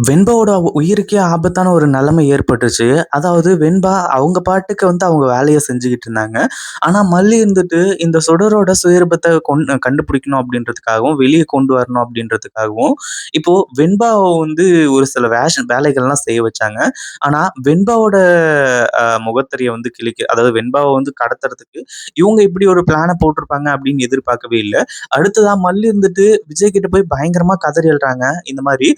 வெண்பாவோட உயிருக்கே ஆபத்தான ஒரு நிலைமை ஏற்பட்டுச்சு. அதாவது வெண்பா அவங்க பாட்டுக்கு அவங்க வேலைய செஞ்சுகிட்டு இருந்தாங்க. ஆனா மல்லி இருந்துட்டு இந்த சுடரோட சுயரூபத்த கண்டுபிடிக்கணும் அப்படின்றதுக்காகவும், வெளிய கொண்டு வரணும் அப்படின்றதுக்காகவும், இப்போ வெண்பாவ ஒரு சில வேலைகள்லாம் செய்ய வச்சாங்க. ஆனா வெண்பாவோட முகத்திரைய அதாவது வெண்பாவ கடத்துறதுக்கு இவங்க இப்படி ஒரு பிளான போட்டிருப்பாங்க அப்படின்னு எதிர்பார்க்கவே இல்ல. அடுத்ததா மல்லி இருந்துட்டு விஜய் கிட்ட போய் பயங்கரமா கதறி அழுறாங்க. இந்த மாரி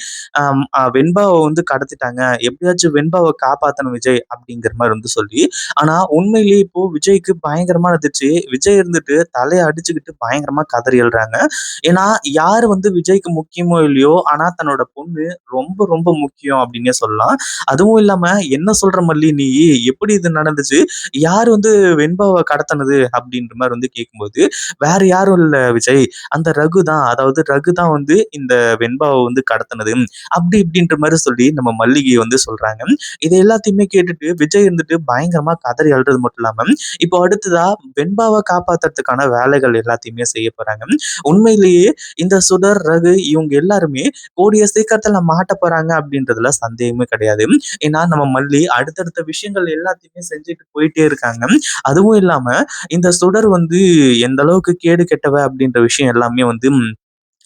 வெண்பாவ கடத்திட்டாங்க. எப்படியாச்சும் வெண்பாவ காப்பாத்தணும் விஜய் அப்படிங்கிற மாரி சொல்லி. ஆனா உண்மையிலேயே இப்போ விஜய்க்கு பயங்கரமா இருந்துச்சு. விஜய் இருந்துட்டு தலைய அடிச்சுக்கிட்டு பயங்கரமா கதறி அழுறாங்க. ஏன்னா யாரு விஜய்க்கு முக்கியமோ இல்லையோ, ஆனா தன்னோட பொண்ணு ரொம்ப ரொம்ப முக்கியம் அப்படின்னே சொல்லலாம். அதுவும் இல்லாம என்ன சொல்ற மல்லி நீ? எப்படி இது நடந்துச்சு? யாரு வெண்பாவ கடத்துனது? அப்படின்ற மாரி கேட்கும்போது, வேற யாரும் இல்ல விஜய். அந்த ரகு தான். அதாவது ரகு தான் இந்த வெண்பாவ கடத்துனது. அப்படி இப்படின்ற மாரி சொல்லி நம்ம மல்லிகை சொல்றாங்க. இது எல்லாத்தையுமே கேட்டுட்டு விஜய் பயங்கரமா கதறி அழுறது மட்டும் இல்லாம, இப்போ அடுத்ததா வெண்பாவ காப்பாத்துறதுக்கான வேலைகள் எல்லாத்தையுமே செய்ய போறாங்க. உண்மையிலேயே இந்த சுடர், ரகு இவங்க எல்லாருமே கூடிய சீக்கிரத்துல மாட்ட போறாங்க அப்படின்றதுல சந்தேகமே கிடையாது. ஏன்னா நம்ம மல்லி அடுத்தடுத்த விஷயங்கள் எல்லாத்தையுமே செஞ்சுட்டு போயிட்டே இருக்காங்க. அதுவும் இல்லாம இந்த சுடர் எந்த அளவுக்கு கேடு கெட்டவ அப்படின்ற விஷயம் எல்லாமே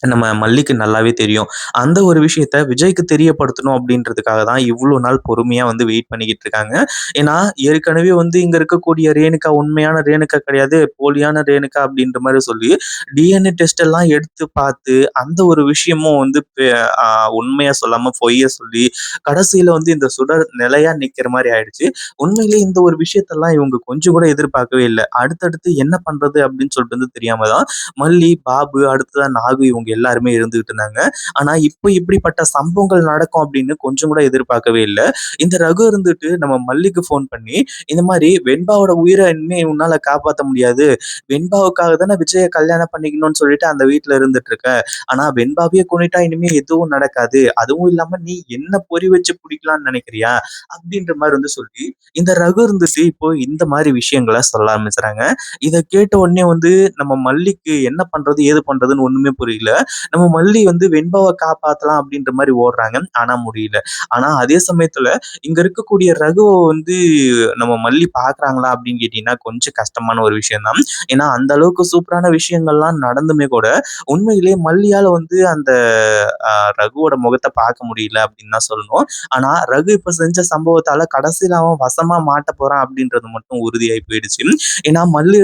நம்ம மல்லிக்கு நல்லாவே தெரியும். அந்த ஒரு விஷயத்த விஜய்க்கு தெரியப்படுத்தணும் அப்படின்றதுக்காக தான் இவ்ளோ நாள் பொறுமையா வெயிட் பண்ணிக்கிட்டு இருக்காங்க. ஏன்னா, ஏற்கனவே இங்க இருக்கக்கூடிய ரேணுகா உண்மையான ரேணுகா கிடையாது. போலியான ரேணுகா அப்படின்ற மாரி சொல்லி டிஎன்ஏ டெஸ்ட் எல்லாம் எடுத்து பார்த்து, அந்த ஒரு விஷயமும் வந்து பெ அ உண்மைய சொல்லாம பொய்ய சொல்லி, கடைசியில இந்த சுடர் நிலையா நிக்கிற மாரி ஆயிடுச்சு. உண்மையிலேயே இந்த ஒரு விஷயத்தெல்லாம் இவங்க கொஞ்சம் கூட எதிர்பார்க்கவே இல்ல. அடுத்தடுத்து என்ன பண்றது அப்படின்னு சொல்லிட்டு தெரியாம தான் மல்லி, பாபு, அடுத்ததா நாகு இவங்க எல்லாருமே இருந்துகிட்டு இருந்தாங்க. ஆனா இப்ப இப்படிப்பட்ட சம்பவங்கள் நடக்கும் அப்படின்னு கொஞ்சம் கூட எதிர்பார்க்கவே இல்ல. இந்த ரகு இருந்துட்டு நம்ம மல்லிக்கு ஃபோன் பண்ணி, இந்த மாரி வெண்பாவோட உயிர இனிமே உன்னால காப்பாத்த முடியாது. வெண்பாவுக்காக தானே விஜய கல்யாணம் பண்ணிக்கணும்னு சொல்லிட்டு அந்த வீட்ல இருந்துட்டு இருக்க. ஆனா வெண்பாவையே கொன்னுட்டா இனிமே எதுவும் நடக்காது. அதுவும் இல்லாம நீ என்ன பொறி வச்சு புடிக்கலாம்னு நினைக்கிறியா? அப்படின்ற மாரி சொல்லி, இந்த ரகு இருந்துட்டு இப்போ இந்த மாரி விஷயங்கள சொல்ல ஆரம்பிச்சுறாங்க. இத கேட்ட உடனே நம்ம மல்லிக்கு என்ன பண்றது? ஏது பண்றதுன்னு ஒண்ணுமே புரியல. நம்ம மல்லி வெண்பாவ காப்பாத்தலாம் அப்படின்ற மாரி ஓடுறாங்க. ஆனா முடியல. ஆனா அதே சமயத்துல இங்க இருக்கக்கூடிய ரகுவ நம்ம மல்லி பார்க்குறாங்களா அப்படின்னு கேட்டீங்கன்னா, கொஞ்சம் கஷ்டமான ஒரு விஷயம் தான். ஏன்னா அந்த அளவுக்கு சூப்பரான விஷயங்கள்லாம் நடந்துமே கூட, உண்மையிலேயே மல்லியால அந்த அ ரகுவோட முகத்த பார்க்க முடியல அப்படின்னு தான் சொல்லணும். ஆனா ரகு இப்ப செஞ்ச சம்பவத்தால கடைசியில அவன் வசமா மாட்டப் போறான் அப்படின்றது மட்டும் உறுதியாயி போயிடுச்சு. ஏன்னா மல்லி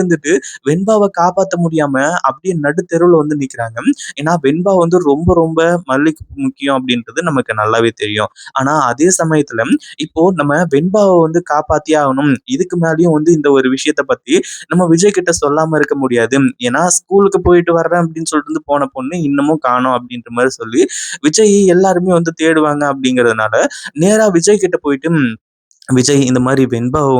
வெண்பாவ காப்பாத்த முடியாம அப்படியே நடுத்தெருவுல நிக்கிறாங்க. ஏன்னா வெண்பா ரொம்ப ரொம்ப மல்லிக்கு முக்கியம் அப்படின்றது நமக்கு நல்லாவே தெரியும். ஆனா அதே சமயத்துல இப்போ நம்ம வெண்பாவ காப்பாத்தியே ஆகணும். இதுக்கு மேலயும் இந்த ஒரு விஷயத்த பத்தி நம்ம விஜய் கிட்ட சொல்லாம இருக்க முடியாது. ஏன்னா ஸ்கூலுக்கு போயிட்டு வர்றேன் அப்படின்னு சொல்லிட்டு போன பொண்ணு இன்னமும் காணோம் அப்படின்ற மாரி சொல்லி விஜய் எல்லாருமே தேடுவாங்க அப்படிங்கிறதுனால நேரா விஜய் கிட்ட போயிட்டு விஜய் இந்த மாரி வெண்பாவ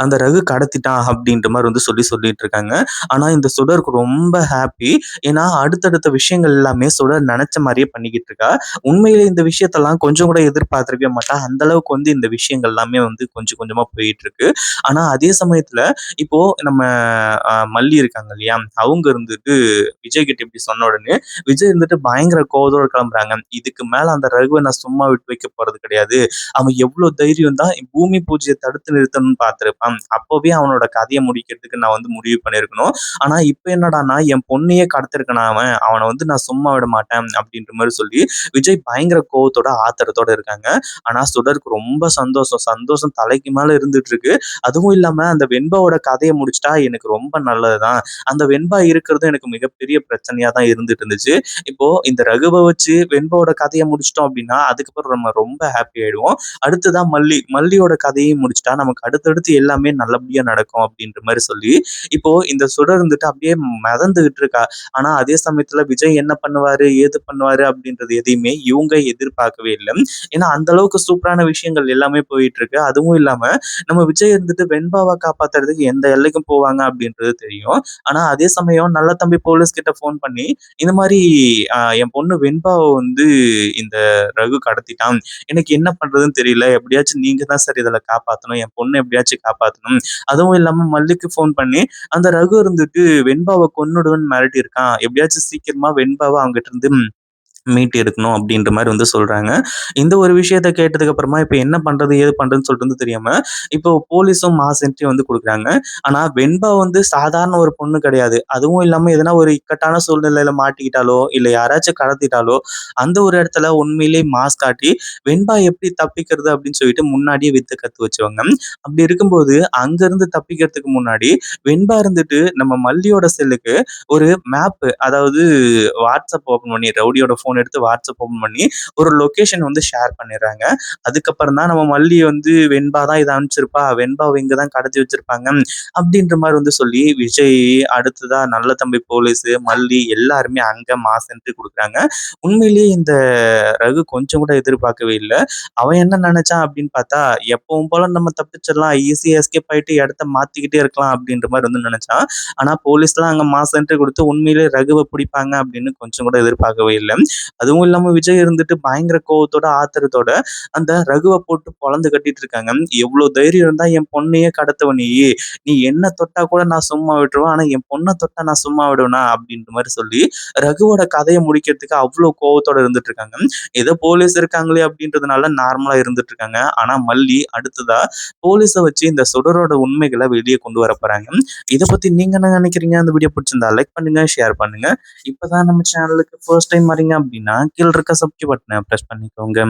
அந்த ரகு கடத்திட்டான் அப்படின்ற மாரி சொல்லிட்டு இருக்காங்க. ஆனா இந்த சுடருக்கு ரொம்ப ஹாப்பி. ஏன்னா அடுத்தடுத்த விஷயங்கள் எல்லாமே சுடர் நெனச்ச மாரியே பண்ணிக்கிட்டு இருக்கா. உண்மையிலே இந்த விஷயத்தெல்லாம் கொஞ்சம் கூட எதிர்பார்த்திருக்கவே மாட்டா. அந்த அளவுக்கு இந்த விஷயங்கள் எல்லாமே கொஞ்சம் கொஞ்சமா போயிட்டு இருக்கு. ஆனா அதே சமயத்துல இப்போ நம்ம மல்லி இருக்காங்க இல்லையா? அவங்க விஜய் கிட்ட இப்படி சொன்ன உடனே, விஜய் பயங்கர கோவத்தோட கிளம்புறாங்க. இதுக்கு மேல அந்த ரகுவ நான் சும்மா விட்டு வைக்க போறது கிடையாது. அவன் எவ்ளோ தைரியம் தான் பூமி பூஜைய தடுத்து நிறுத்தணும்னு பார்த்திருப்பான். அப்பவே அவனோட கதைய முடிக்கிறதுக்கு நான் முடிவு பண்ணியிருக்கணும். ஆனா இப்ப என்னடான்னா, என் பொண்ணையே கடத்திருக்கானா அவன். அவன நான் சும்மா விட மாட்டேன் அப்படின்ற மாரி சொல்லி, விஜய் பயங்கர கோவத்தோட, ஆத்திரத்தோட இருக்காங்க. ஆனா சுடருக்கு ரொம்ப சந்தோஷம். சந்தோஷம் தலைக்கு மேல இருந்துட்டு இருக்கு. அதுவும் இல்லாம அந்த வெண்பாவோட கதைய முடிச்சுட்டா எனக்கு ரொம்ப நல்லது தான். அந்த வெண்பா இருக்கிறதும் எனக்கு மிகப்பெரிய பிரச்சனையா தான் இருந்துட்டு இருந்துச்சு. இப்போ இந்த ரகுவ வச்சு வெண்பாவோட கதைய முடிச்சுட்டோம் அப்படின்னா, அதுக்கப்புறம் நம்ம ரொம்ப ஹாப்பி ஆயிடுவோம். அடுத்ததா மல்லி. மல்லியோட கதையும் முடிச்சுட்டா, நமக்கு அடுத்தடுத்து எல்லாமே நல்லபடியா நடக்கும் அப்படின்ற மாரி சொல்லி, இப்போ இந்த சுடர் அப்படியே மிதந்துகிட்டு இருக்கா. ஆனா அதே சமயத்துல விஜய் என்ன பண்ணுவாரு, ஏது பண்ணுவாரு அப்படின்றது எதையுமே இவங்க எதிர்பார்க்கவே இல்ல. ஏன்னா அந்த அளவுக்கு சூப்பரான விஷயங்கள் எல்லாமே போயிட்டு இருக்கு. அதுவும் இல்லாம நம்ம விஜய் வெண்பாவ காப்பாத்துறதுக்கு எந்த எல்லைக்கும் போவாங்க அப்படின்றது தெரியும். ஆனா அதே சமயம் நல்ல தம்பி போலீஸ் கிட்ட ஃபோன் பண்ணி, இந்த மாரி என் பொண்ணு வெண்பாவ இந்த ரகு கடத்திட்டான். எனக்கு என்ன பண்றதுன்னு தெரியல. எப்படியாச்சும் நீங்க தான் சார் இதுல காப்பாத்தணும். என் பொண்ண எப்படியாச்சும் காப்பாத்தணும். அதுவும் இல்லாம மல்லிக்கு ஃபோன் பண்ணி, அந்த ரகு வெண்பாவ கொன்னுடுவேன்னு மிரட்டியிருக்கான். எப்படியாச்சும் சீக்கிரமா வெண்பாவ அவங்ககிட்ட இருந்து மீட்டு எடுக்கணும் அப்படின்ற மாரி சொல்றாங்க. இந்த ஒரு விஷயத்த கேட்டதுக்கு அப்புறமா இப்ப என்ன பண்றது? ஏது பண்றதுன்னு சொல்லிட்டு தெரியாம, இப்போ போலீஸும் மாஸ் என்ட்ரி குடுக்குறாங்க. ஆனா வெண்பா சாதாரண ஒரு பொண்ணு கிடையாது. அதுவும் இல்லாம எதனா ஒரு இக்கட்டான சூழ்நிலையில மாட்டிக்கிட்டாலோ, இல்ல யாராச்சும் கடத்திட்டாலோ, அந்த ஒரு இடத்துல உண்மையிலேயே மாஸ் காட்டி, வெண்பா எப்படி தப்பிக்கிறது அப்படின்னு சொல்லிட்டு முன்னாடியே வித்த கத்து வச்சவங்க. அப்படி இருக்கும்போது, அங்கருந்து தப்பிக்கிறதுக்கு முன்னாடி, வெண்பா நம்ம மல்லியோட செல்லுக்கு ஒரு மேப் அதாவது WhatsApp ஓப்பன் பண்ணி ரவுடியோட ஃபோன் எடுத்து WhatsApp ஓப்பன் பண்ணி ஒரு லொகேஷன் ஷேர் பண்ணிடுறாங்க. அதுக்கப்புறம் தான் நம்ம மல்லி வெண்பா தான் இத அனுப்பிச்சிருப்பா. வெண்பாவ இங்க தான் கடத்தி வச்சிருப்பாங்க. அப்படின்ற மாரி சொல்லி விஜய், அடுத்ததா நல்ல தம்பி போலீஸு, மல்லி எல்லாருமே அங்க மாஸ் என்ட்ரி குடுக்குறாங்க. உண்மையிலேயே இந்த ரகு கொஞ்சம் கூட எதிர்பார்க்கவே இல்ல. அவன் என்ன நெனச்சான் அப்படின்னு பார்த்தா, எப்பவும் போல நம்ம தப்பிச்சிடலாம். ஈஸியா எஸ்கேப் ஆயிட்டு இடத்த மாத்திக்கிட்டே இருக்கலாம் அப்படின்ற மாரி நெனச்சான். ஆனா போலீஸ்லாம் அங்க மாஸ் என்ட்ரி குடுத்து உண்மையிலேயே ரகுவ பிடிப்பாங்க அப்படின்னு கொஞ்சம் கூட எதிர்பார்க்கவே இல்ல. அதுவும் இல்லாம விஜய் பயங்கர கோவத்தோட, ஆத்திரத்தோட அந்த ரகுவ போட்டு பொளந்து கட்டிட்டு இருக்காங்க. "எவ்ளோ தைரியம் இருந்தா என் பொண்ணையே கடத்துவ நீயி? நீ என்ன தொட்டா கூட நான் சும்மா விட்டுருவேன். ஆனா என் பொண்ண தொட்டா நான் சும்மா விடுவேனா?" அப்படின்ற மாரி சொல்லி ரகுவோட கதைய முடிக்கிறதுக்கு அவ்ளோ கோவத்தோட இருந்துட்டு இருக்காங்க. ஏதோ போலீஸ் இருக்காங்களே அப்படின்றதுனால நார்மலா இருந்துட்டு இருக்காங்க. ஆனா மல்லி அடுத்ததா போலீஸ வச்சு இந்த சுடரோட உண்மைகள வெளிய கொண்டு வர போறாங்க. இத பத்தி நீங்க என்ன நினைக்கிறீங்க? அந்த வீடியோ பிடிச்சிருந்தா லைக் பண்ணுங்க, ஷேர் பண்ணுங்க. இப்பதான் நம்ம சேனலுக்கு ஃபர்ஸ்ட் டைம் வரீங்க அப்படின்னா, கீழ இருக்க சப்ஸ்கிரைப் பட்டன பிரஸ் பண்ணிக்கோங்க.